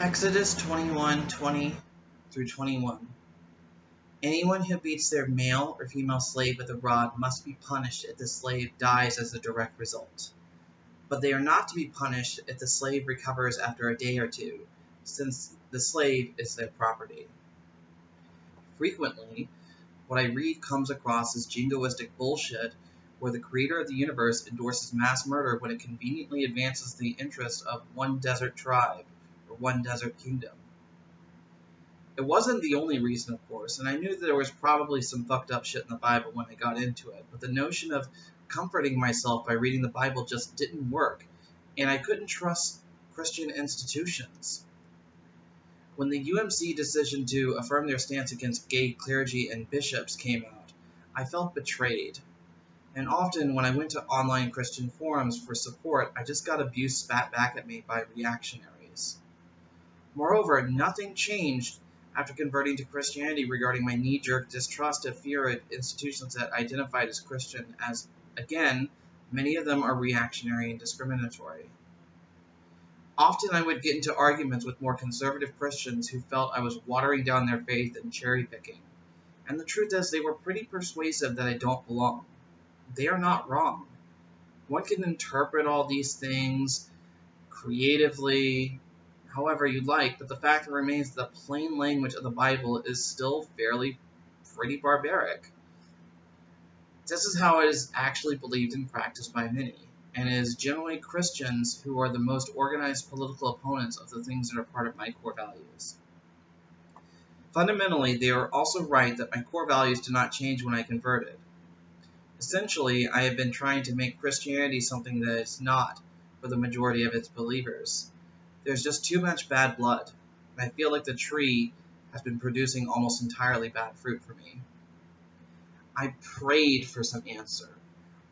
Exodus 21:20 through 21. Anyone who beats their male or female slave with a rod must be punished if the slave dies as a direct result. But they are not to be punished if the slave recovers after a day or two, since the slave is their property. Frequently, what I read comes across as jingoistic bullshit, where the creator of the universe endorses mass murder when it conveniently advances the interest of one desert tribe or one desert kingdom. It wasn't the only reason, of course, and I knew that there was probably some fucked up shit in the Bible when I got into it, but the notion of comforting myself by reading the Bible just didn't work, and I couldn't trust Christian institutions. When the UMC decision to affirm their stance against gay clergy and bishops came out, I felt betrayed. And often when I went to online Christian forums for support, I just got abuse spat back at me by reactionaries. Moreover, nothing changed after converting to Christianity regarding my knee-jerk distrust of fear at institutions that identified as Christian, as, again, many of them are reactionary and discriminatory. Often I would get into arguments with more conservative Christians who felt I was watering down their faith and cherry-picking. And the truth is, they were pretty persuasive that I don't belong. They are not wrong. One can interpret all these things creatively, however you like, but the fact remains the plain language of the Bible is still pretty barbaric. This is how it is actually believed and practiced by many, and it is generally Christians who are the most organized political opponents of the things that are part of my core values. Fundamentally, they are also right that my core values do not change when I converted. Essentially, I have been trying to make Christianity something that it's not for the majority of its believers. There's just too much bad blood, and I feel like the tree has been producing almost entirely bad fruit for me. I prayed for some answer.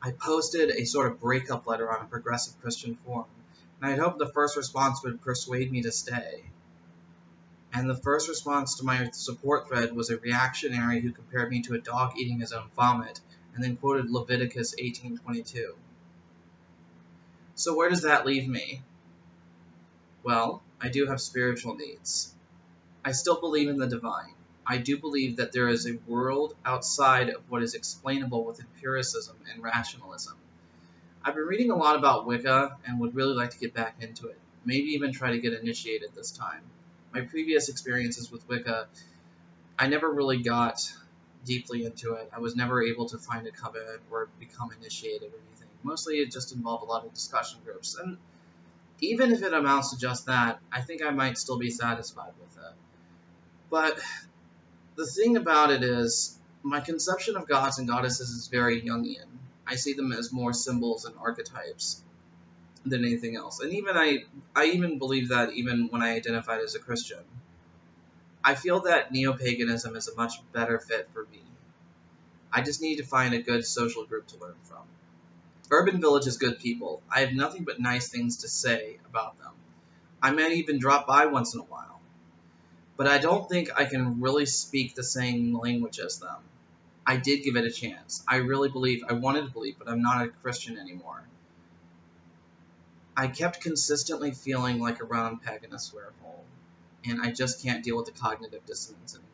I posted a sort of breakup letter on a progressive Christian forum, and I hoped the first response would persuade me to stay. And the first response to my support thread was a reactionary who compared me to a dog eating his own vomit, and then quoted Leviticus 18:22. So where does that leave me? Well, I do have spiritual needs. I still believe in the divine. I do believe that there is a world outside of what is explainable with empiricism and rationalism. I've been reading a lot about Wicca and would really like to get back into it, maybe even try to get initiated this time. My previous experiences with Wicca, I never really got deeply into it. I was never able to find a coven or become initiated or anything. Mostly it just involved a lot of discussion groups, and even if it amounts to just that, I think I might still be satisfied with it. But the thing about it is, my conception of gods and goddesses is very Jungian. I see them as more symbols and archetypes than anything else. And even I even believe that even when I identified as a Christian. I feel that neo-paganism is a much better fit for me. I just need to find a good social group to learn from. Urban Village is good people. I have nothing but nice things to say about them. I might even drop by once in a while. But I don't think I can really speak the same language as them. I did give it a chance. I wanted to believe, but I'm not a Christian anymore. I kept consistently feeling like a round peg in a square hole, and I just can't deal with the cognitive dissonance anymore.